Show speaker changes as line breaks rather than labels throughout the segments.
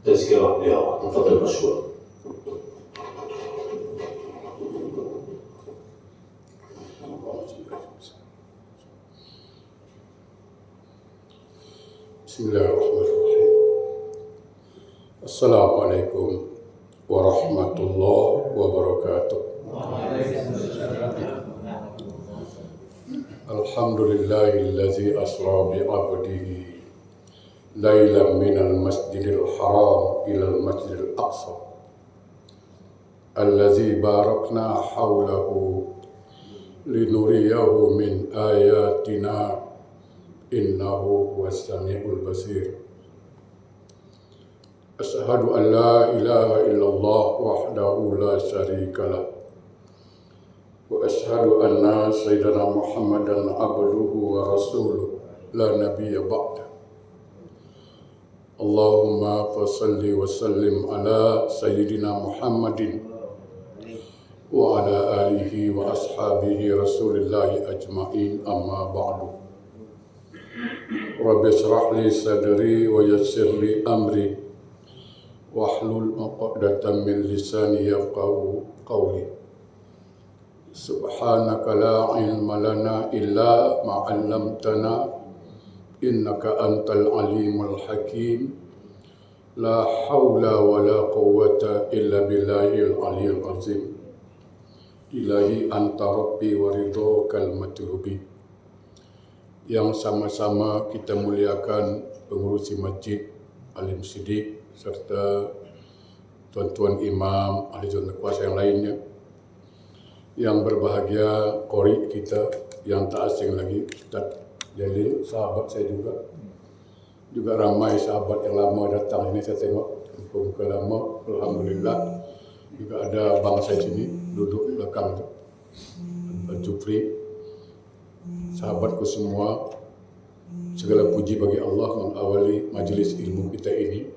تذكرة يا تفضل مشكور.
Bismillahirrahmanirrahim. Assalamualaikum warahmatullahi wabarakatuh. Alhamdulillahillazi asra bi'abdihi lailan minal masjidil haram ilal masjidil aqsa allazi barakna hawlahu linuriyahu min ayatina innahu huwas samiul basir. Asyhadu an la ilaha illallah wahdahu la syarikalah wa asyhadu anna sayyidina Muhammadan abduhu wa rasuluh la nabiyya ba'da. Allahumma fasalli wa sallim ala sayyidina Muhammadin wa ala alihi wa ashabihi rasulillahi ajma'in, amma ba'du. Rabbi shrah li sadri wa yassir li amri wahlul 'uqdatam min lisani yafqahu qawli. Subhanaka la ilma lana illa ma 'allamtana innaka antal alimul hakim. La haula wa la quwwata illa billahil aliyyil azim. Ilahi anta rabbi wa ridhokal matlubi. Yang sama-sama kita muliakan pengurusi masjid, alim sidik, serta tuan-tuan imam, ahli jawatan kuasa yang lainnya. Yang berbahagia qori kita yang tak asing lagi, Ustaz Jalil, sahabat saya juga. Juga ramai sahabat yang lama datang ini, saya tengok muka-muka lama, alhamdulillah. Juga ada abang saya sini duduk belakang tu, Jufri. Sahabatku semua, segala puji bagi Allah mengawali majlis ilmu kita ini.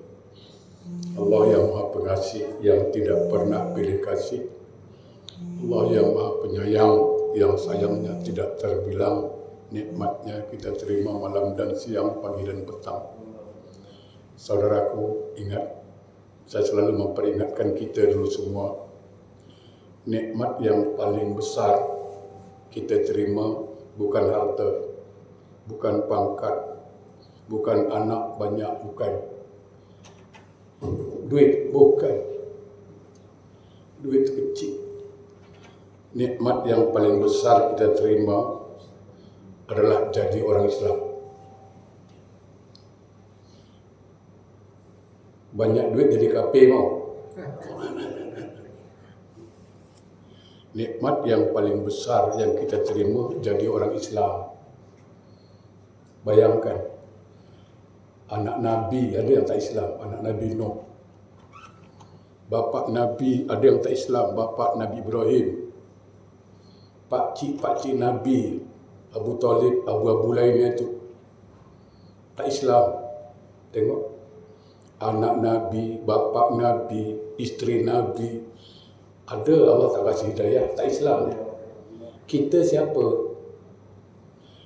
Allah yang maha pengasih, yang tidak pernah pilih kasih. Allah yang maha penyayang, yang sayangnya tidak terbilang. Nikmatnya kita terima malam dan siang, pagi dan petang. Saudaraku, ingat, saya selalu memperingatkan kita dulu semua, nikmat yang paling besar kita terima bukan harta, bukan pangkat, bukan anak banyak, bukan duit, bukan duit kecil. Nikmat yang paling besar kita terima adalah jadi orang Islam. Banyak duit jadi kafir mau. Nikmat yang paling besar yang kita terima jadi orang Islam. Bayangkan, anak Nabi ada yang tak Islam, anak Nabi Nuh. Bapa Nabi ada yang tak Islam, bapa Nabi Ibrahim. Pakcik Nabi, Abu Talib, Abu lainnya itu tak Islam. Tengok, anak Nabi, bapa Nabi, isteri Nabi, ada Allah tak kasih hidayah, tak Islam. Kita siapa?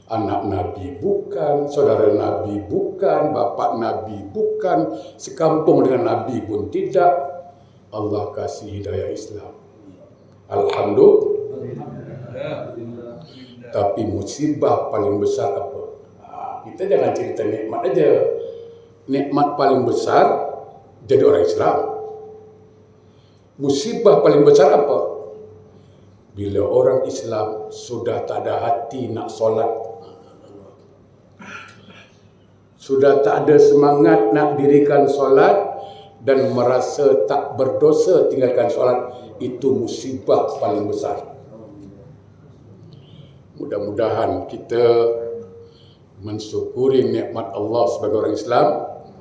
Anak Nabi bukan, saudara Nabi bukan, bapa Nabi bukan, sekampung dengan Nabi pun tidak. Allah kasih hidayah Islam. Alhamdulillah. Tapi musibah paling besar apa? Kita jangan cerita nikmat aja. Nikmat paling besar jadi orang Islam. Musibah paling besar apa? Bila orang Islam sudah tak ada hati nak solat, sudah tak ada semangat nak dirikan solat, dan merasa tak berdosa tinggalkan solat, itu musibah paling besar. Mudah-mudahan kita mensyukuri nikmat Allah sebagai orang Islam,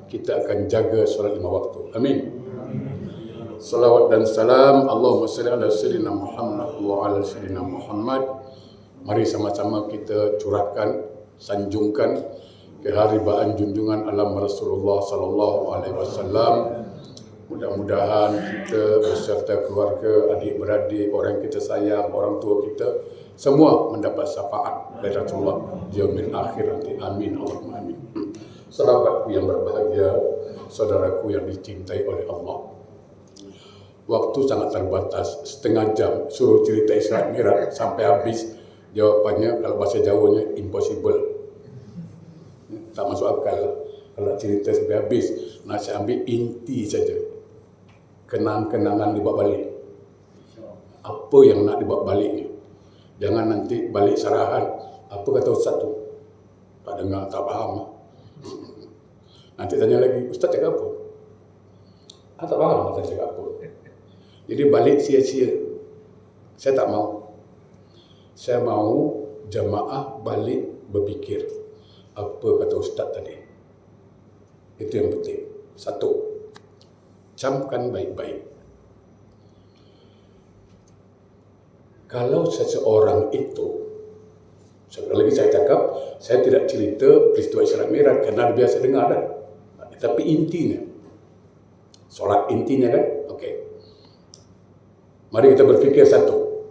kita akan jaga solat 5 waktu. Amin. Salawat dan salam Allahumma salli ala sayyidina Muhammad wa ala sayyidina Muhammad. Mari sama-sama kita curahkan, sanjungkan keharibaan junjungan alam Rasulullah sallallahu alaihi wasallam. Mudah-mudahan kita beserta keluarga, adik-beradik, orang yang kita sayang, orang tua kita, semua mendapat syafaat dari Rasulullah di yaumil akhir nanti. Amin Allahumma amin. Sahabatku yang berbahagia, saudaraku yang dicintai oleh Allah. Waktu sangat terbatas, setengah jam suruh cerita Isra Mi'raj sampai habis. Jawapannya kalau bahasa Jawanya impossible. Tak masuk akal lah. Kalau cerita sampai habis, nak saya ambil inti saja. Kenang-kenangan dibawa balik. Apa yang nak dibawa balik ni? Jangan nanti balik sarahan. Apa kata Ustaz tu? Tak dengar, tak faham. Nanti tanya lagi, Ustaz cakap apa? Tak faham Ustaz cakap apa. Jadi balik sia-sia. Saya tak mau. Saya mau jamaah balik berfikir. Apa kata Ustaz tadi? Itu yang penting. Satu, camkan baik-baik. Kalau seseorang itu, sekali lagi saya cakap, saya tidak cerita peristiwa Isra Mi'raj kerana biasa dengar dah. Tapi intinya, solat intinya kan, okey. Mari kita berfikir satu.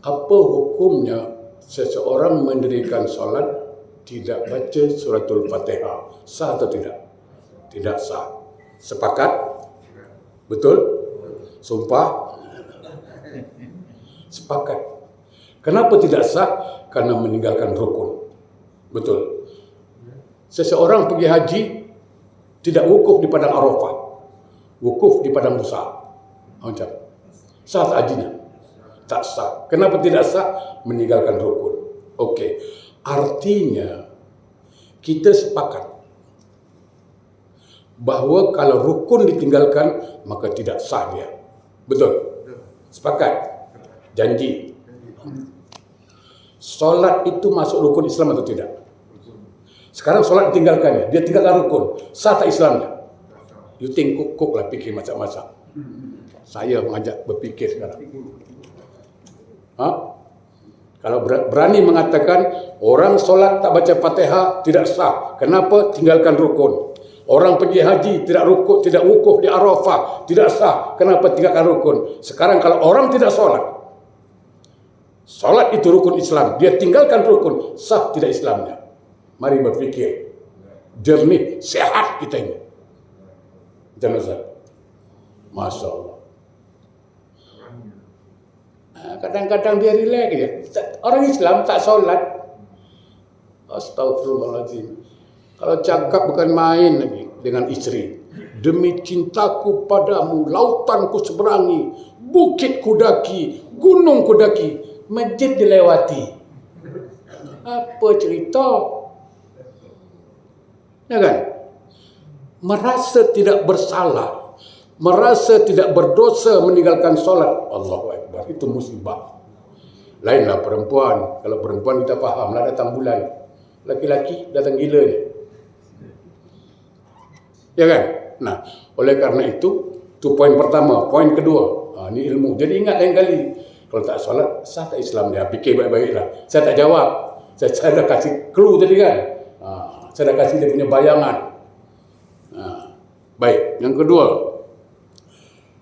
Apa hukumnya seseorang mendirikan solat tidak baca suratul Fatihah? Sah atau tidak? Tidak sah. Sepakat? Betul? Sumpah? Sepakat. Kenapa tidak sah? Karena meninggalkan rukun. Betul. Seseorang pergi haji tidak wukuf di padang Arafah, wukuf di padang Musa. Macam sah tak hajinya? Tak sah. Kenapa tidak sah? Meninggalkan rukun. Okey. Artinya kita sepakat bahawa kalau rukun ditinggalkan maka tidak sah dia. Betul? Sepakat? Janji. Solat itu masuk rukun Islam atau tidak? Sekarang solat ditinggalkannya, dia tinggalkan rukun. Sah tak Islamnya? You think cook lah, fikir masak-masak. Saya mengajak berfikir sekarang. Kalau berani mengatakan orang solat tak baca Fatihah tidak sah. Kenapa? Tinggalkan rukun. Orang pergi haji tidak wukuf di Arafah tidak sah. Kenapa? Tinggalkan rukun. Sekarang kalau orang tidak solat, solat itu rukun Islam, dia tinggalkan rukun, sah tidak Islamnya? Mari berfikir. Jernih, sehat kita ini. Jangan Ustaz. Masya Allah. Kadang-kadang dia relax je. Orang Islam tak solat. Astagfirullahaladzim. Kalau cakap bukan main lagi dengan isteri. Demi cintaku padamu, lautan ku seberangi, bukit ku daki, gunung ku daki, masjid dilewati. Apa cerita? Ya kan? Merasa tidak bersalah, merasa tidak berdosa meninggalkan solat. Allahu Akbar. Itu musibah. Lainlah perempuan. Kalau perempuan kita fahamlah datang bulan. Laki-laki datang gila ni. Ya kan? Nah, oleh kerana itu poin pertama. Poin kedua, ni ilmu. Jadi ingat lain kali, kalau tak solat, sah tak Islam dia? Fikir baik-baiklah. Saya tak jawab. Saya dah kasih clue tadi kan. Saya dah kasih dia punya bayangan. Baik, yang kedua,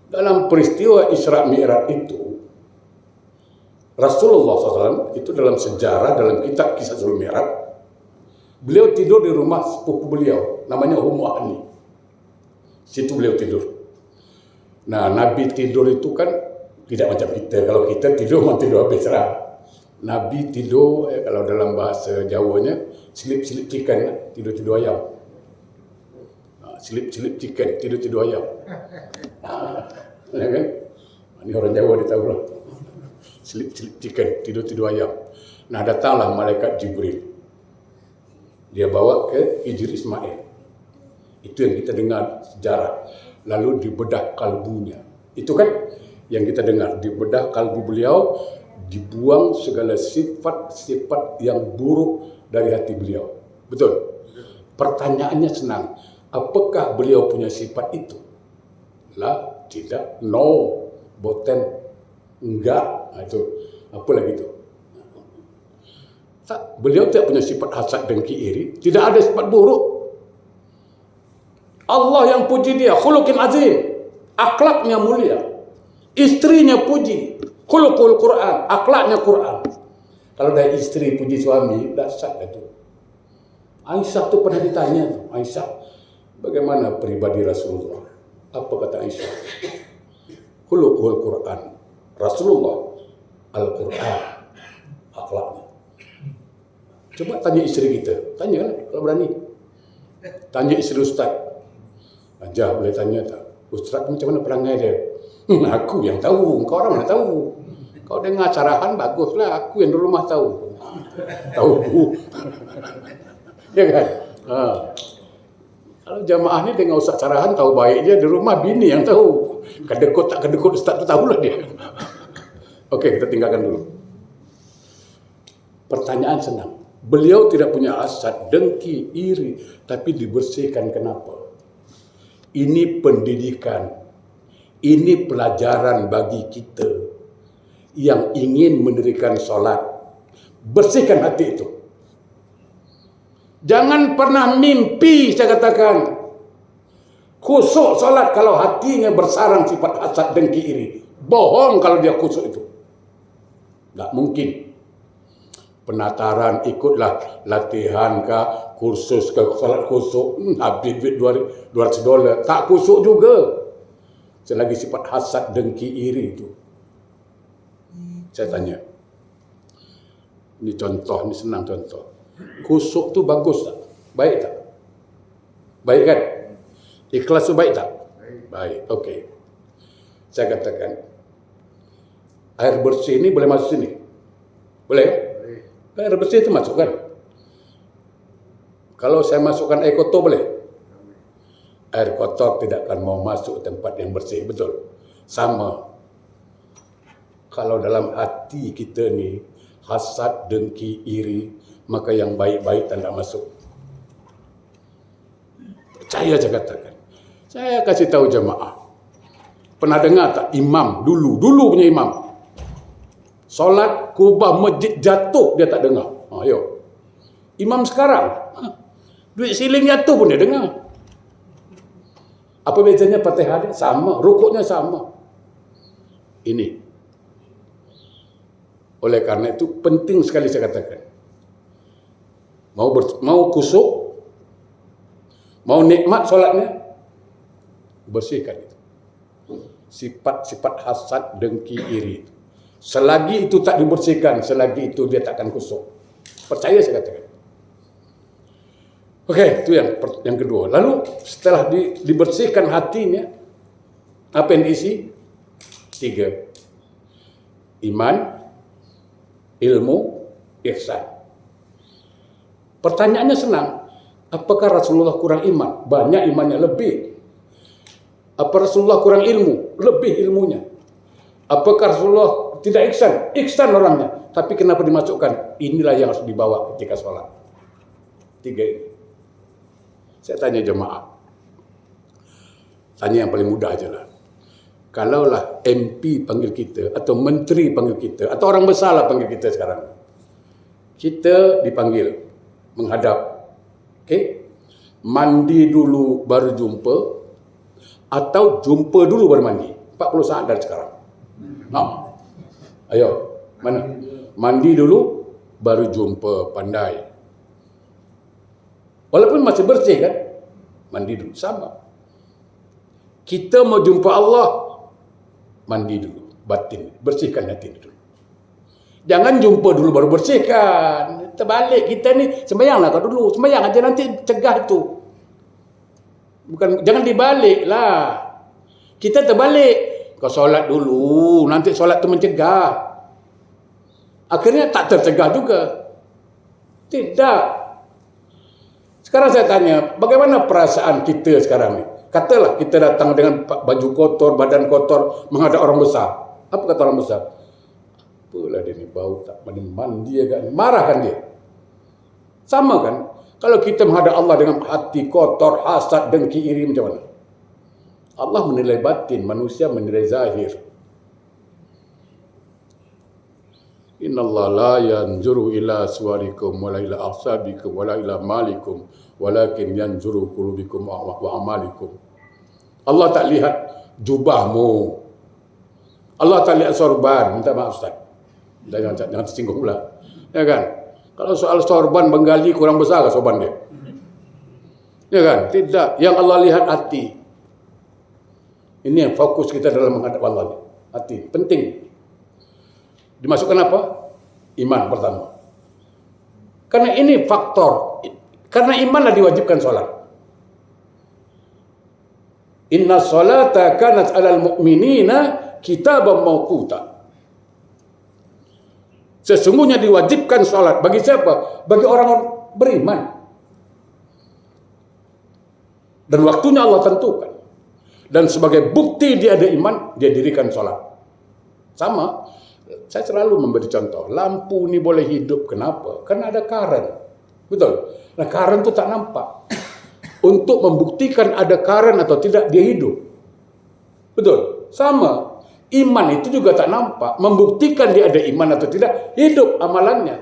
dalam peristiwa Isra Mi'raj itu, Rasulullah SAW itu dalam sejarah, dalam kitab Kisahul Mi'raj, beliau tidur di rumah sepupu beliau, namanya Ummu Hani. Situ beliau tidur. Nah, Nabi tidur itu kan tidak macam kita. Kalau kita tidur, memang tidur habis lah. Nabi tidur, kalau dalam bahasa Jawanya, silip-silip chicken, tidur-tidur ayam. Silip-silip chicken, tidur-tidur ayam. Ya kan? Ini orang Jawa dia tahu lah. Silip-silip chicken, tidur-tidur ayam. Nah, datanglah malaikat Jibril. Dia bawa ke Hijri Ismail. Itu yang kita dengar sejarah. Lalu dibedah kalbunya. Itu kan yang kita dengar. Dibedah kalbu beliau, dibuang segala sifat-sifat yang buruk dari hati beliau. Betul? Pertanyaannya senang. Apakah beliau punya sifat itu? Lah, tidak. No. Boten. Enggak. Itu. Apa lagi itu? Tak, beliau tidak punya sifat hasad, dengki, iri. Tidak ada sifat buruk. Allah yang puji dia, khuluqin azim, akhlaknya mulia. Istrinya puji, khuluqul Quran, akhlaknya Quran. Kalau dari istri puji suami, dahsyat itu. Aisyah tu pernah ditanya, Aisyah, Bagaimana pribadi Rasulullah? Apa kata Aisyah? Khuluqul Quran. Rasulullah Al-Quran. Akhlaknya. Coba tanya isteri kita. Tanya kan kalau berani. Tanya isteri Ustaz. Ajar boleh tanya tak? Ustaz macam mana perangai dia? Aku yang tahu. Kau orang mana tahu? Kau dengar carahan baguslah. Aku yang di rumah tahu. Tahu. Ya kan? Kalau jamaah ni dengar Ustaz carahan tahu baik je. Di rumah bini yang tahu. Kedekut tak kedekut Ustaz tu tahulah dia. Okey, kita tinggalkan dulu. Pertanyaan senang. Beliau tidak punya hasad, dengki, iri, tapi dibersihkan. Kenapa? Ini pendidikan. Ini pelajaran bagi kita yang ingin mendirikan solat. Bersihkan hati itu. Jangan pernah mimpi, saya katakan, khusuk solat kalau hatinya bersarang sifat hasad, dengki, iri. Bohong kalau dia khusuk itu. Tak mungkin. Penataran ikutlah latihan kah, kursus ke solat khusuk, habis duit $200. Tak khusuk juga. Selagi sifat hasad, dengki, iri itu. Saya tanya. Ini contoh, ini senang contoh. Khusuk tu bagus tak? Baik tak? Baik kan? Ikhlas tu baik tak? Baik. Okey. Saya katakan, air bersih ni boleh masuk sini? Boleh? Air bersih itu masuk kan? Kalau saya masukkan air kotor boleh? Air kotor tidak akan mau masuk tempat yang bersih, betul? Sama. Kalau dalam hati kita ni hasad, dengki, iri, maka yang baik-baik tak nak masuk. Percaya saya katakan. Saya kasih tahu jemaah. Pernah dengar tak imam dulu punya imam? Solat kubah masjid jatuh dia tak dengar. Ayo. Imam sekarang duit siling jatuh pun dia dengar. Apa bezanya Fatihah dia? Sama, rukuknya sama. Ini. Oleh karena itu penting sekali saya katakan. Mau kusuk, mau nikmat solatnya, bersihkan itu. Sifat-sifat hasad, dengki, iri. Selagi itu tak dibersihkan, selagi itu dia tak akan kusuk. Percaya saya katakan. Okey, itu yang kedua. Lalu setelah dibersihkan hatinya, apa yang diisi? 3. Iman, ilmu, ihsan. Pertanyaannya senang. Apakah Rasulullah kurang iman? Banyak imannya, lebih. Apa Rasulullah kurang ilmu? Lebih ilmunya. Apakah Rasulullah tidak ihsan? Ihsan orangnya. Tapi kenapa dimasukkan? Inilah yang harus dibawa ketika sholat. 3 ini. Saya tanya jemaah. Tanya yang paling mudah aja lah. Kalaulah MP panggil kita, atau menteri panggil kita, atau orang besar lah panggil kita sekarang. Kita dipanggil menghadap. Okey? Mandi dulu baru jumpa, atau jumpa dulu baru mandi. 40 saat dari sekarang. Nah. Ayo, mana? Mandi dulu baru jumpa, pandai. Walaupun masih bersih kan? Mandi dulu, sama. Kita mau jumpa Allah, mandi dulu, batin, bersihkan hati dulu. Jangan jumpa dulu baru bersihkan. Terbalik kita ni, sembahyanglah kau dulu. Sembahyang aja nanti cegah itu. Bukan, jangan dibalik lah. Kita terbalik. Kau solat dulu, nanti solat tu mencegah. Akhirnya tak tercegah juga. Tidak. Sekarang saya tanya, bagaimana perasaan kita sekarang ni? Katalah kita datang dengan baju kotor, badan kotor, menghadap orang besar. Apa kata orang besar? Apalah dia ni, bau tak mandi agak. Marah kan dia? Sama kan? Kalau kita menghadap Allah dengan hati kotor, hasad, dengki, iri, macam mana? Allah menilai batin, manusia menilai zahir. Inna Allah la yanzuru ila suwarikum wala ila ahsabikum wala ila malikum walakin yanzuru qulubikum wa amalikum. Allah tak lihat jubahmu. Allah tak lihat sorban. Minta maaf Ustaz. Jangan tersinggung pula. Ya kan? Kalau soal sorban Bengali kurang besar ke sorban dia? Ya kan? Tidak. Yang Allah lihat hati. Ini yang fokus kita dalam menghadap Allah. Hati. Penting. Dimasukkan apa? Iman pertama. Karena ini faktor. Karena imanlah diwajibkan sholat. Inna sholata kanat alal mu'minina kitaban mawquta. Sesungguhnya diwajibkan sholat. Bagi siapa? Bagi orang beriman. Dan waktunya Allah tentukan. Dan sebagai bukti dia ada iman, dia dirikan sholat. Sama. Saya selalu memberi contoh. Lampu ini boleh hidup. Kenapa? Karena ada karen. Betul? Nah karen itu tak nampak. Untuk membuktikan ada karen atau tidak, dia hidup. Betul? Sama. Iman itu juga tak nampak. Membuktikan dia ada iman atau tidak, hidup amalannya.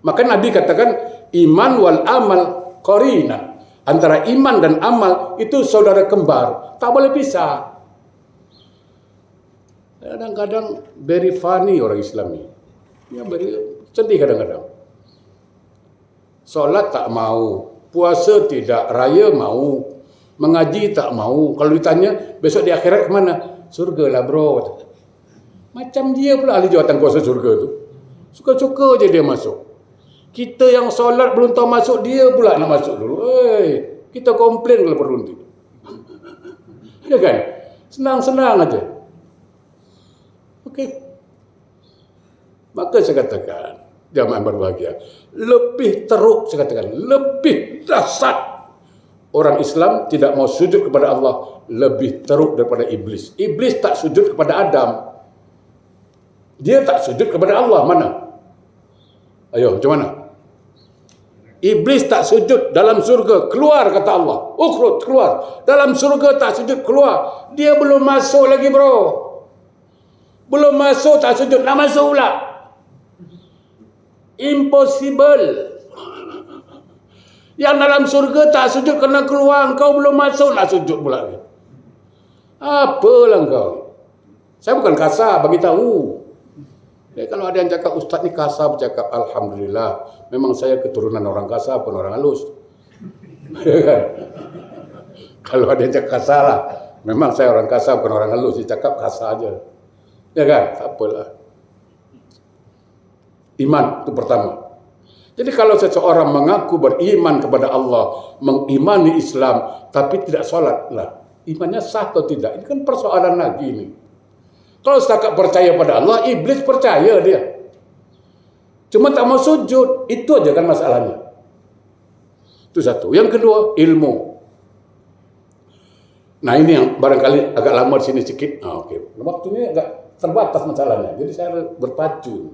Maka Nabi katakan, iman wal amal qarina. Antara iman dan amal itu saudara kembar. Tak boleh pisah. Kadang-kadang very funny orang Islam ini. Ya, sedih kadang-kadang. Solat tak mau, puasa tidak, raya mau, mengaji tak mau. Kalau ditanya, besok di akhirat kemana? Surga lah bro. Macam dia pula ahli jawatan kuasa surga tu. Suka-suka je dia masuk. Kita yang solat belum tahu masuk, dia pula nak masuk dulu. Kita komplain kalau perlu nanti. Ya kan? Senang-senang aja. Okey. Maka saya katakan, jamaah yang berbahagia, lebih teruk saya katakan, lebih dahsyat orang Islam tidak mau sujud kepada Allah, lebih teruk daripada iblis. Iblis tak sujud kepada Adam. Dia tak sujud kepada Allah. Mana? Ayo, macam mana? Iblis tak sujud dalam surga, keluar kata Allah. Ukhruj, keluar. Dalam surga tak sujud, keluar. Dia belum masuk lagi bro. Belum masuk tak sujud, nak masuk pula. Impossible. Yang dalam surga tak sujud kena keluar, kau belum masuk nak sujud pula. Apalah kau? Saya bukan kasar, bagi tahu. Kalau ada yang cakap ustaz ni kasar, bercakap alhamdulillah. Memang saya keturunan orang kasar, bukan orang halus. Kalau ada yang cakap kasar lah, memang saya orang kasar, bukan orang halus. Dia cakap kasar aja. Ya kan? Tak apalah. Iman itu pertama. Jadi kalau seseorang mengaku beriman kepada Allah, mengimani Islam, tapi tidak sholat, lah, imannya sah atau tidak? Ini kan persoalan lagi ini. Kalau setakat percaya pada Allah, iblis percaya dia. Cuma tak mau sujud, itu aja kan masalahnya. Itu satu. Yang kedua, ilmu. Nah ini yang barangkali agak lama di sini sedikit. Okey. Waktunya agak terbatas masalahnya. Jadi saya berpacu.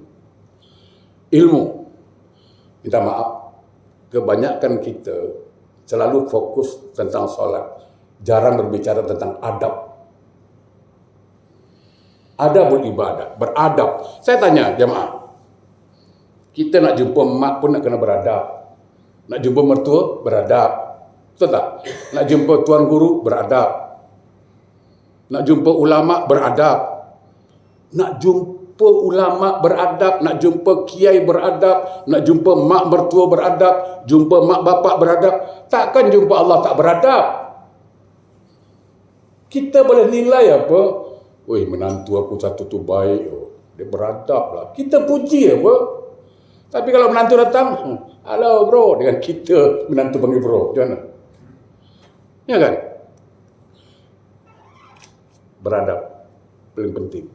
Ilmu. Minta maaf. Kebanyakan kita selalu fokus tentang sholat. Jarang berbicara tentang adab. Adabul ibadah. Beradab. Saya tanya jemaah. Kita nak jumpa mak pun nak kena beradab. Nak jumpa mertua, beradab. Betul tak? Nak jumpa tuan guru, beradab. Nak jumpa ulama, beradab. Nak jumpa ulama, beradab. Nak jumpa kiai, beradab. Nak jumpa mak mertua, beradab. Jumpa mak bapak, beradab. Takkan jumpa Allah tak beradab. Kita boleh nilai apa? Weh, menantu aku satu tu baik. Dia beradab lah. Kita puji apa? Tapi kalau menantu datang, halo bro, dengan kita menantu panggil bro, macam mana? Ya kan? Beradab, paling penting.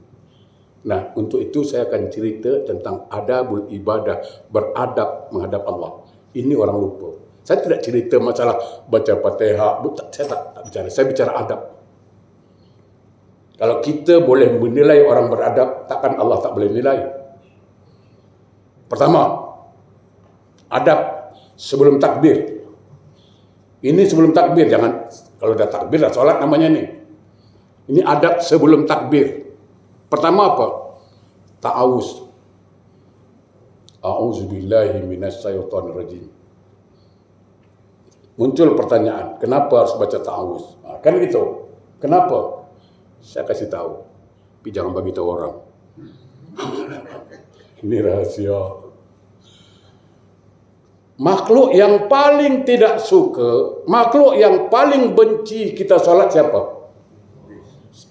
Nah, untuk itu saya akan cerita tentang adabul ibadah, beradab menghadap Allah. Ini orang lupa. Saya tidak cerita masalah baca Fatihah, saya tak bicara. Saya bicara adab. Kalau kita boleh menilai orang beradab, takkan Allah tak boleh nilai. Pertama, adab sebelum takbir. Ini sebelum takbir, jangan kalau dah takbir dah solat namanya ni. Ini adab sebelum takbir. Pertama apa? Ta'awuz. A'udzubillahi minasyaitonirrajim. Muncul pertanyaan, kenapa harus baca ta'awuz? Kan gitu. Kenapa? Saya kasih tahu. Tapi jangan bagi tahu orang. Ini rahasia. makhluk yang paling tidak suka, makhluk yang paling benci kita solat siapa?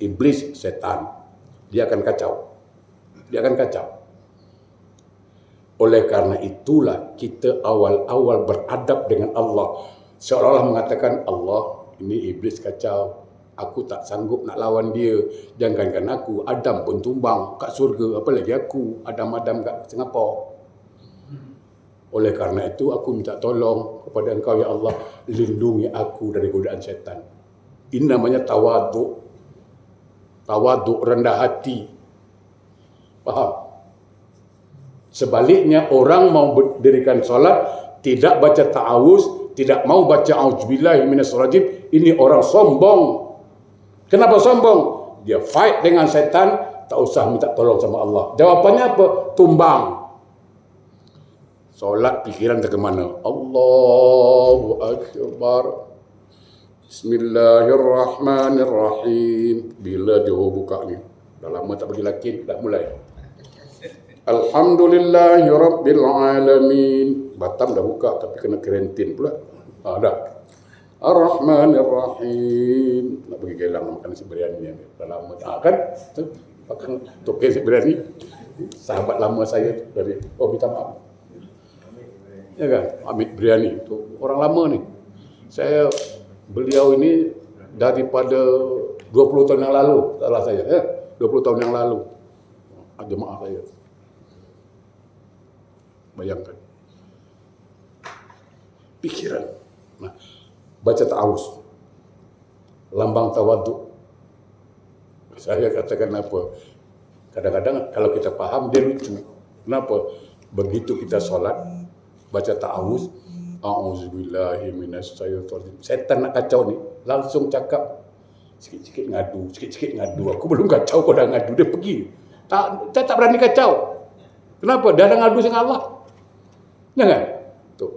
Iblis, setan. Dia akan kacau. Dia akan kacau. Oleh karena itulah kita awal-awal beradab dengan Allah. Seolah-olah mengatakan, Allah, ini iblis kacau. Aku tak sanggup nak lawan dia. Jangankan aku, Adam pun tumbang kat surga. Apalagi aku, Adam-Adam kat Singapura. Oleh karena itu, aku minta tolong kepada engkau, ya Allah. Lindungi aku dari godaan syaitan. Ini namanya tawaduk. Tawaduk, rendah hati. Faham? Sebaliknya, orang mau berdirikan solat, tidak baca ta'awuz, tidak mau baca a'udzubillahi minasyaitonirrajim, ini orang sombong. Kenapa sombong? Dia fight dengan setan, tak usah minta tolong sama Allah. Jawapannya apa? Tumbang. Solat pikiran ke mana? Allahu Akbar. Bismillahirrahmanirrahim. Bila dia buka ni? Dah lama tak bagi laki, dah mulai. Alhamdulillahi Rabbil Alamin. Batam dah buka tapi kena karantin pula. Dah. Ar-Rahmanir-Rahim. Nak pergi Gelang makan nasi biryani ni. Dah lama tak kan? Makan toke nasi biryani. Sahabat lama saya dari minta maaf. Ya kan? Amit Biryani tu orang lama ni. Beliau ini daripada 20 tahun yang lalu, salah saya, 20 tahun yang lalu. Jemaah saya. Bayangkan. Pikiran. Nah, baca ta'awuz. Lambang tawaduk. Saya katakan apa? Kadang-kadang kalau kita faham dia lucu. Kenapa? Begitu kita solat, baca ta'awuz, a'udzubillahi minasyaitonirrajim. Setan nak kacau ni, langsung cakap sikit-sikit ngadu. Aku belum kacau, kau dah ngadu. Dia pergi. Tak berani kacau. Kenapa? Dia dah ngadu dengan Allah. Jangan. Tu.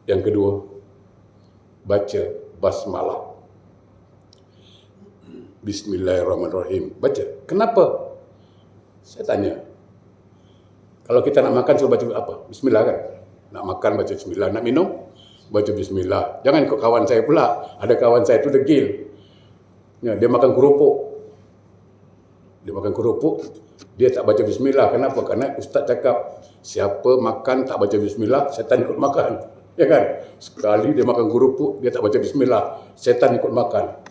Yang kedua, baca basmalah. Bismillahirrahmanirrahim. Baca. Kenapa? Saya tanya. Kalau kita nak makan, suruh baca apa? Bismillah kan? Nak makan, baca bismillah. Nak minum, baca bismillah. Jangan ikut kawan saya pula. Ada kawan saya tu degil. Ya, dia makan kerupuk. Dia tak baca bismillah. Kenapa? Karena ustaz cakap, siapa makan tak baca bismillah, setan ikut makan. Ya kan? Sekali dia makan kerupuk, dia tak baca bismillah, setan ikut makan.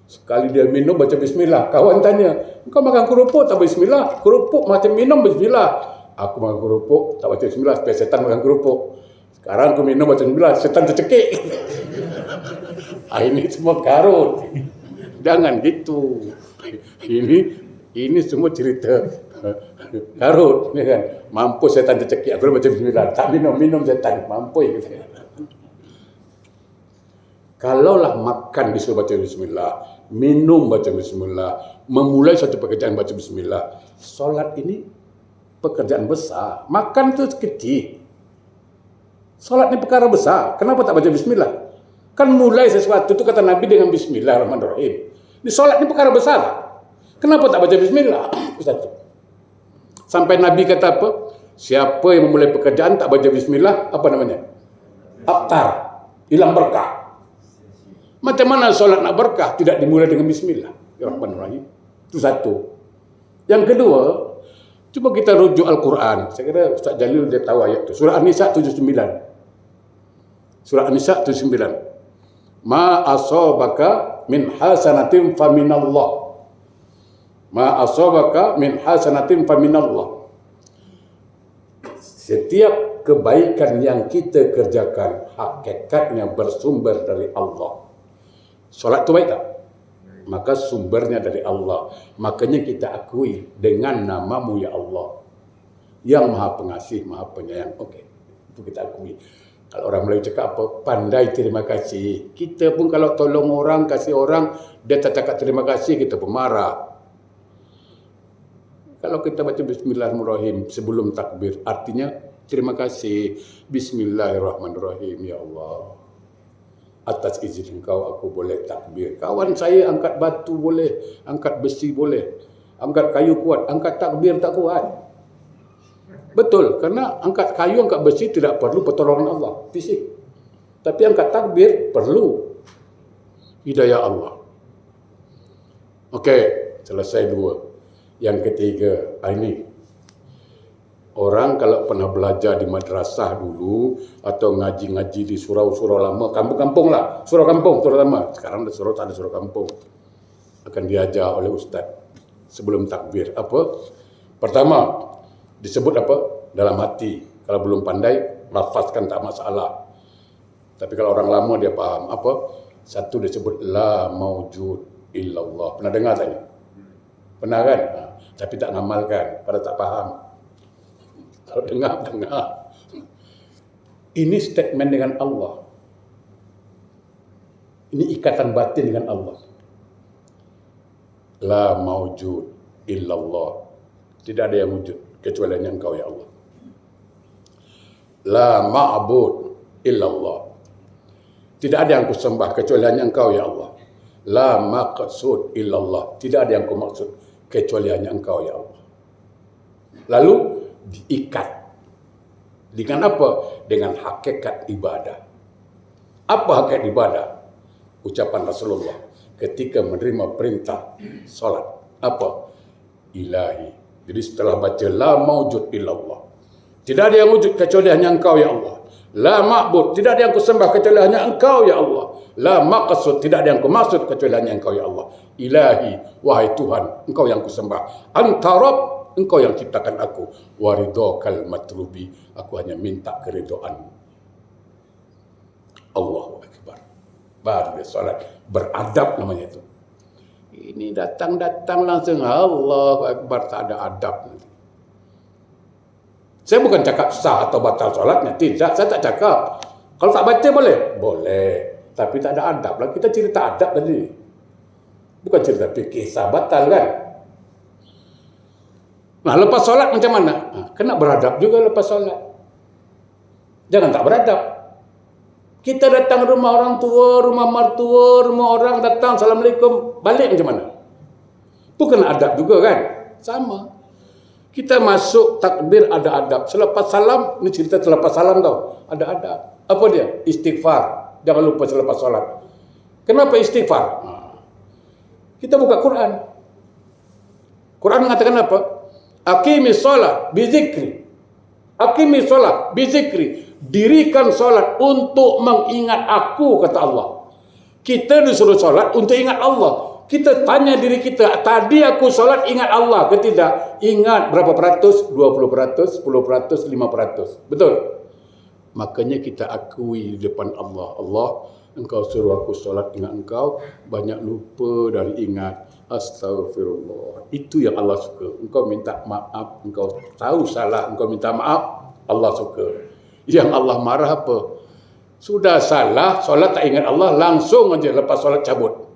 Sekali dia minum, baca bismillah. Kawan tanya, kau makan kerupuk tak baca bismillah? Kerupuk macam minum bismillah. Aku makan kerupuk, tak baca bismillah, supaya setan makan kerupuk. Sekarang aku minum, baca bismillah, setan tercekik. Ini semua karut. Jangan gitu. Ini semua cerita karut. Ya kan? Mampus setan tercekik, aku baca bismillah. Tak minum setan. Mampus. Gitu. Kalaulah makan disuruh baca bismillah, minum baca bismillah, memulai satu pekerjaan baca bismillah. Solat ini pekerjaan besar. Makan tu kecil. Solat ni perkara besar. Kenapa tak baca bismillah? Kan mulai sesuatu tu kata Nabi dengan bismillahirrahmanirrahim. Di solat ni perkara besar. Kenapa tak baca bismillah? Satu. Sampai Nabi kata apa? Siapa yang memulai pekerjaan tak baca bismillah, apa namanya? Abtar. Hilang berkah. Macam mana solat nak berkah tidak dimulai dengan bismillahirrahmanirrahim? Itu satu. Yang kedua, cuba kita rujuk Al-Quran. Saya kira Ustaz Jalil dia tahu ayat itu. Surah An-Nisa 79. Surah An-Nisa 79. Ma asabaka min hasanatin faminallah. Ma asabaka min hasanatin faminallah. Setiap kebaikan yang kita kerjakan hakikatnya bersumber dari Allah. Solat itu baik tak? Maka sumbernya dari Allah. Makanya kita akui dengan namamu ya Allah, yang maha pengasih, maha penyayang. Okey, itu kita akui. Kalau orang Melayu cakap apa? Pandai terima kasih. Kita pun kalau tolong orang, kasih orang, dia tak cakap terima kasih, kita pun marah. Kalau kita baca bismillahirrahmanirrahim sebelum takbir, artinya terima kasih. Bismillahirrahmanirrahim ya Allah. Atas izin engkau aku boleh takbir. Kawan saya angkat batu boleh, angkat besi boleh, angkat kayu kuat, angkat takbir tak kuat. Betul, karena angkat kayu, angkat besi tidak perlu pertolongan Allah, fisik. Tapi angkat takbir perlu hidayah Allah. Okey, selesai dua. Yang ketiga, ini. Orang kalau pernah belajar di madrasah dulu atau ngaji-ngaji di surau-surau lama, kampung-kampung lah, surau kampung terutama. Sekarang ada surau, tak ada surau kampung. Akan diajar oleh ustaz sebelum takbir. Apa? Pertama, disebut apa? Dalam hati. Kalau belum pandai, lafazkan tak masalah. Tapi kalau orang lama dia faham. Apa? Satu disebut la maujud illallah. Pernah dengar tak ni? Pernah kan? Tapi tak ngamalkan, pada tak faham. Kalau dengar. Ini statement dengan Allah. Ini ikatan batin dengan Allah. La maujud illallah. Tidak ada yang wujud kecuali hanya Engkau ya Allah. La ma'bud illallah. Tidak ada yang kusembah kecuali hanya Engkau ya Allah. La maqsud illallah. Tidak ada yang kumaksud kecuali hanya Engkau ya Allah. Lalu diikat dengan apa? Dengan hakikat ibadah. Apa hakikat ibadah? Ucapan Rasulullah ketika menerima perintah solat. Apa? Ilahi. Jadi setelah baca la maujud illallah, tidak ada yang wujud kecuali hanya Engkau ya Allah. La ma'bud, tidak ada yang kusembah kecuali hanya Engkau ya Allah. La maqsud, tidak ada yang kumaksud kecuali hanya Engkau ya Allah. Ilahi, wahai Tuhan, Engkau yang kusembah. Anta Rabb, Engkau yang ciptakan aku. Waridhakal matlubi, aku hanya minta keridhaan. Allahu Akbar. Baru dia solat. Beradab namanya itu. Ini datang langsung Allahu Akbar, tak ada adab nanti. Saya bukan cakap sah atau batal solatnya. Tidak, saya tak cakap. Kalau tak baca boleh? Boleh. Tapi tak ada adab lah. Kita cerita adab tadi. Bukan cerita fikih sah batal kan? Nah, lepas solat macam mana? Kena beradab juga lepas solat. Jangan tak beradab. Kita datang rumah orang tua, rumah mertua, rumah orang datang, Assalamualaikum, balik macam mana? Bukan adab juga kan? Sama. Kita masuk takbir ada adab. Selepas salam, ini cerita selepas salam tau, ada adab. Apa dia? Istighfar. Jangan lupa selepas solat. Kenapa istighfar? Kita buka Quran. Quran mengatakan apa? Aqimis solat bizikri. Aqimis solat bizikri. Dirikan solat untuk mengingat aku, kata Allah. Kita disuruh solat untuk ingat Allah. Kita tanya diri kita, tadi aku solat ingat Allah ke tidak? Ingat berapa peratus? 20%, 10%, 5%. Betul? Makanya kita akui di depan Allah. Allah, Engkau suruh aku solat ingat Engkau, banyak lupa dari ingat. Astaghfirullah. Itu yang Allah suka. Engkau minta maaf, engkau tahu salah, engkau minta maaf, Allah suka. Yang Allah marah apa? Sudah salah, solat tak ingat Allah, langsung aja lepas solat cabut.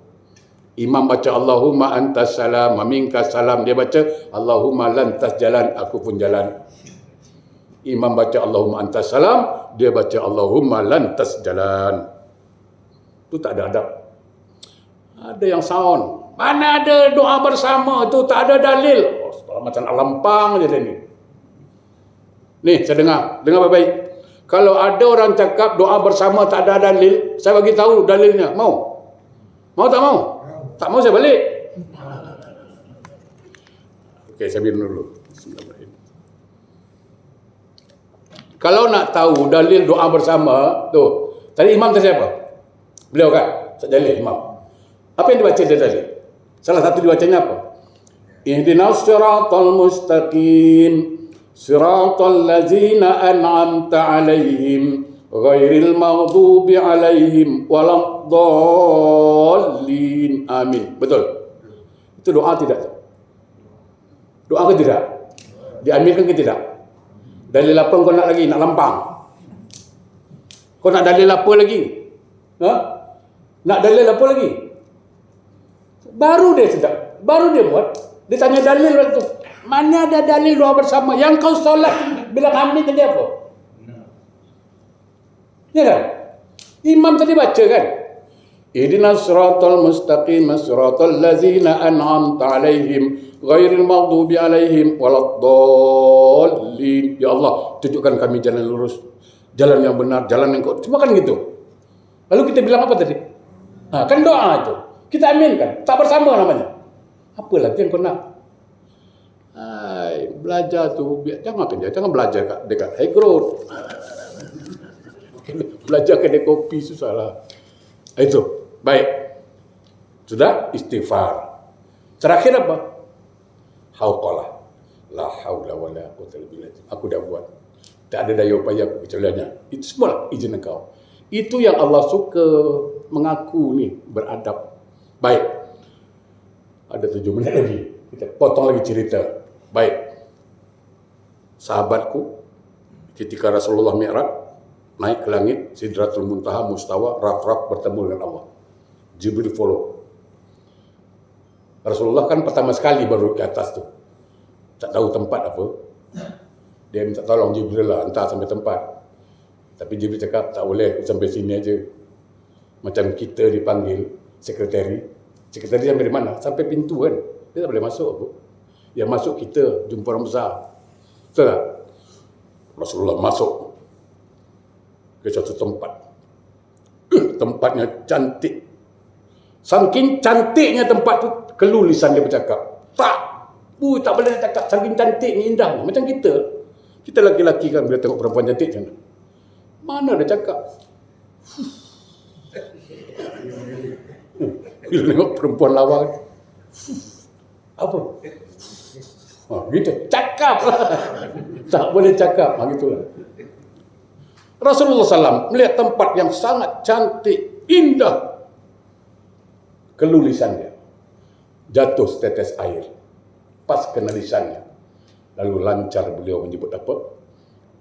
Imam baca Allahumma antas salam, minkas salam. Dia baca Allahumma lantas jalan, aku pun jalan. Imam baca Allahumma antas salam, dia baca Allahumma lantas jalan. Itu tak ada adab. Ada yang sound. Mana ada doa bersama tu, tak ada dalil. Macam alampang je dia ni. Ni saya dengar baik-baik. Kalau ada orang cakap doa bersama tak ada dalil, saya bagi tahu dalilnya. Mau? Mau tak mau? Tak mau saya balik. Okey, saya biar dulu. Kalau nak tahu dalil doa bersama, tu. Tadi imam tadi apa? Beliau kan? Dalil imam. Apa yang dibaca dari dalil? Salah satu dibacanya apa? Ihdinas siratal mustaqim. Siratal ladzina an'amta 'alaihim ghairil maghdubi 'alaihim waladdallin. Amin. Betul. Itu doa tidak? Doa ke tidak? Diaminkan ke tidak? Dalil apa kau nak lagi? Nak lampang? Kau nak dalil apa lagi? Ha? Nak dalil apa lagi? Baru dia sedap. Baru dia buat. Dia tanya dalil waktu tu. Mana ada dalil doa bersama? Yang kau solat bilang amin tadi apa? Ya kan? Imam tadi baca kan? Ihdinas siratal mustaqim siratal ladzina an'amta 'alaihim ghairil maghdubi alaihim waladdallin. Ya Allah, tunjukkan kami jalan lurus, jalan yang benar, jalan yang kau. Cuma kan gitu. Lalu kita bilang apa tadi? Nah, kan doa itu. Kita aminkan, tak bersama namanya. Apa lagi yang kau nak? Hai, belajar tu, jangan belajar dekat high road. Belajar kedai kopi susah lah. Itu, baik. Sudah istighfar. Terakhir apa? Hauqalah. La haula wa la quwwata illa billah. Aku dah buat. Tak ada daya upaya aku kecualinya. Itu semua izin engkau. Itu yang Allah suka, mengaku ni, beradab. Baik. Ada 7 menit lagi. Kita potong lagi cerita. Baik. Sahabatku, ketika Rasulullah Mi'raj, naik ke langit, Sidratul Muntaha, Mustawa, Raf-Raf bertemu dengan Allah. Jibril follow. Rasulullah kan pertama sekali baru ke atas tu. Tak tahu tempat apa. Dia minta tolong Jibril lah, hantar sampai tempat. Tapi Jibril cakap, tak boleh, aku sampai sini aja. Macam kita dipanggil, sekretari. Sekretari sampai di mana? Sampai pintu kan. Dia tak boleh masuk apa. Yang masuk kita, jumpa orang besar. Betul tak? Rasulullah masuk ke suatu tempat. Tempatnya cantik. Saking cantiknya tempat tu, keluh lisan dia bercakap. Tak boleh cakap. Saking cantiknya, indahnya. Macam kita. Kita laki-laki kan bila tengok perempuan cantik macam mana dia cakap? Bila tengok perempuan lawa apa? Gitu. Cakap lah. Tak boleh cakap. Gitulah. Rasulullah SAW melihat tempat yang sangat cantik, indah. Keluh lisan dia. Jatuh setetes air. Pas kena lisannya. Lalu lancar beliau menyebut apa?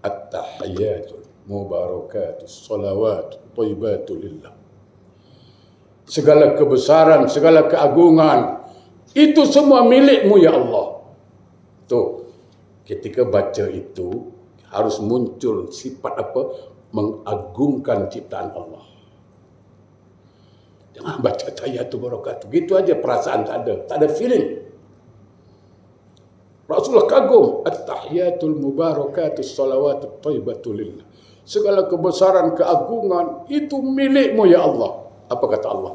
At-tahiyyatul mubarakatus salawat thayyibatu lillah. Segala kebesaran, segala keagungan, itu semua milikmu ya Allah. Tuh, ketika baca itu harus muncul sifat apa? Mengagungkan ciptaan Allah. Jangan baca tahiyatul barakatuh. Gitu aja perasaan tak ada feeling. Rasulullah kagum. At-tahiyatul mubarakatus salawatut thayyibatu lillah. Segala kebesaran, keagungan itu milikmu ya Allah. Apa kata Allah?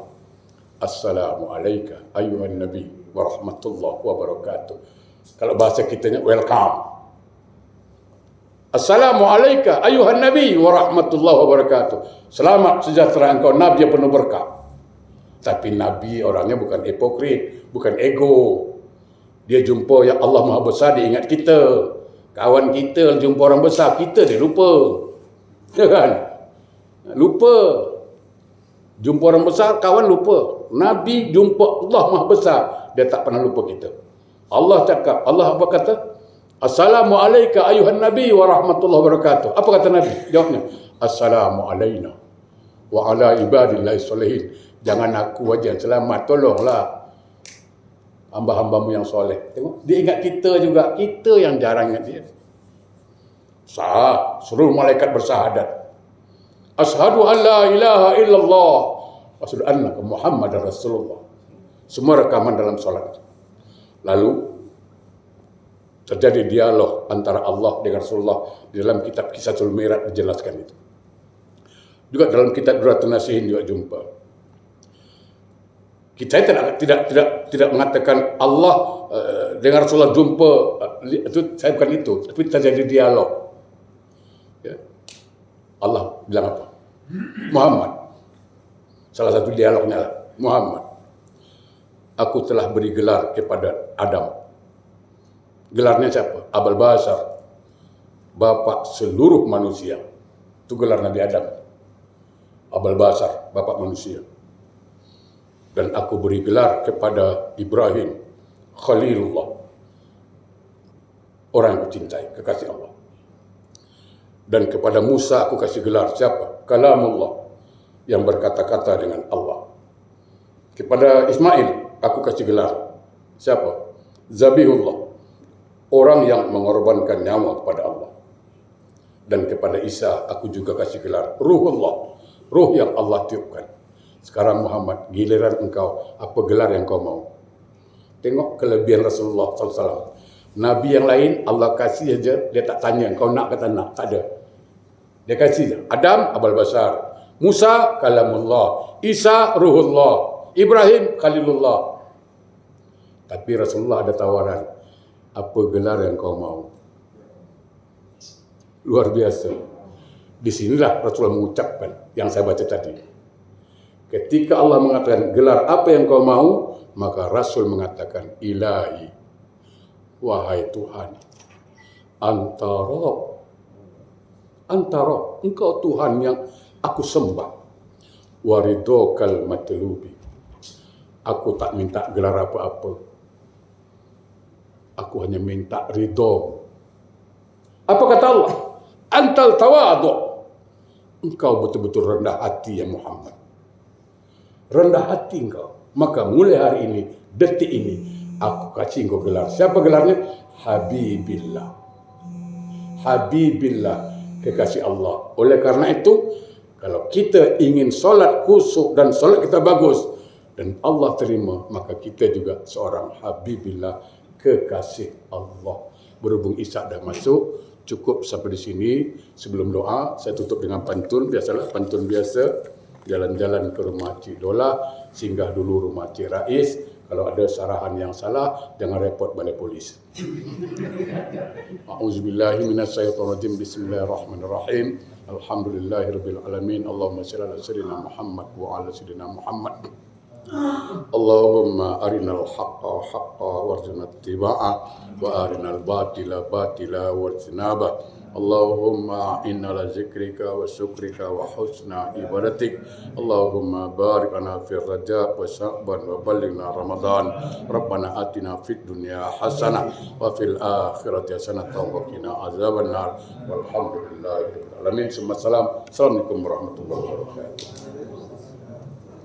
Assalamu alayka ayyuhan nabi wa rahmatullahi wa barakatuh. Kalau bahasa kitanya welcome. Assalamu alayka ayyuhan nabi wa rahmatullahi wa barakatuh. Selamat sejahtera engkau nabi yang penuh berkah. Tapi nabi orangnya bukan hipokrit, bukan ego. Dia jumpa yang Allah Maha Besar, dia ingat kita. Kawan kita jumpa orang besar, kita dia lupa. Ya kan? Lupa. Jumpa orang besar, kawan lupa. Nabi jumpa Allah Maha Besar, dia tak pernah lupa kita. Allah cakap, Allah apa kata? Assalamu alayka ayuhan nabi wa rahmatullahi wa barakatuh. Apa kata Nabi? Jawabnya, Assalamu alayna wa ala ibadillahi salihin. Jangan aku aja selamat, tolonglah hamba-hambamu yang soleh. Tengok, dia ingat kita juga. Kita yang jarang ingat dia. Seluruh malaikat bersahadat. Ashhadu an la ilaha illallah wa asyhadu annaka Muhammadar Rasulullah. Semua rekaman dalam solat. Lalu terjadi dialog antara Allah dengan Rasulullah. Di dalam kitab Kisahul Mi'raj dijelaskan itu. Juga dalam kitab Duratun Nasihin juga jumpa. Kita tidak mengatakan Allah dengan Rasulullah jumpa, itu saya bukan itu, tapi terjadi dialog. Ya. Allah bilang apa? Muhammad. Salah satu dialognya lah, Muhammad. Aku telah beri gelar kepada Adam. Gelarnya siapa? Abul Bashar, bapak seluruh manusia. Itu gelar Nabi Adam. Abul Bashar, bapak manusia. Dan aku beri gelar kepada Ibrahim, Khalilullah, orang yang aku cintai, kekasih Allah. Dan kepada Musa aku kasih gelar siapa? Kalamullah, yang berkata-kata dengan Allah. Kepada Ismail aku kasih gelar siapa? Zabihullah, orang yang mengorbankan nyawa kepada Allah. Dan kepada Isa aku juga kasih gelar Ruhullah, ruh yang Allah tiupkan. Sekarang Muhammad, giliran engkau, apa gelar yang kau mau? Tengok kelebihan Rasulullah SAW. Nabi yang lain Allah kasih aja, dia tak tanya kau nak ke tak nak, tak ada. Dia kasih je. Adam Abul Bashar, Musa kalamullah, Isa ruhullah, Ibrahim khalilullah. Tapi Rasulullah ada tawaran, apa gelar yang kau mau? Luar biasa. Di sinilah Rasulullah mengucapkan yang saya baca tadi. Ketika Allah mengatakan gelar apa yang kau mau, maka Rasul mengatakan ilahi, wahai Tuhan, antara engkau Tuhan yang aku sembah, waridokal matlubi, aku tak minta gelar apa-apa, aku hanya minta ridho. Apa kata Allah? Antal tawadu, engkau betul-betul rendah hati ya Muhammad, rendah hati engkau. Maka mulai hari ini, detik ini, aku kasih engkau gelar. Siapa gelarnya? Habibillah. Habibillah, kekasih Allah. Oleh karena itu, kalau kita ingin solat khusyuk dan solat kita bagus dan Allah terima, maka kita juga seorang Habibillah, kekasih Allah. Berhubung Isyak dah masuk, cukup sampai di sini. Sebelum doa, saya tutup dengan pantun. Biasalah pantun biasa. Jalan-jalan ke rumah Cik Dola, singgah dulu rumah Cik Rais. Kalau ada sarahan yang salah, jangan repot balai polis. A'udzubillahi minasyaitonirrajim. Bismillahirrahmanirrahim. Alhamdulillahirabbil alamin. Allahumma shalli ala sayyidina Muhammad wa ala sayyidina Muhammad. Allahumma arinal haqqa haqqa warzuqna ittiba'ah wa arinal batila batila warzinaba. Allahumma inna la zikrika wa syukrika wa husna ibadatik. Allahumma barik lana fi Rajab wa Sya'ban wa ballighna Ramadan. Rabbana atina fid dunya hasanah wa fil akhirati hasanah wa qina azaban nar. Walhamdulillahi rabbil alamin. Assalamualaikum warahmatullahi wabarakatuh.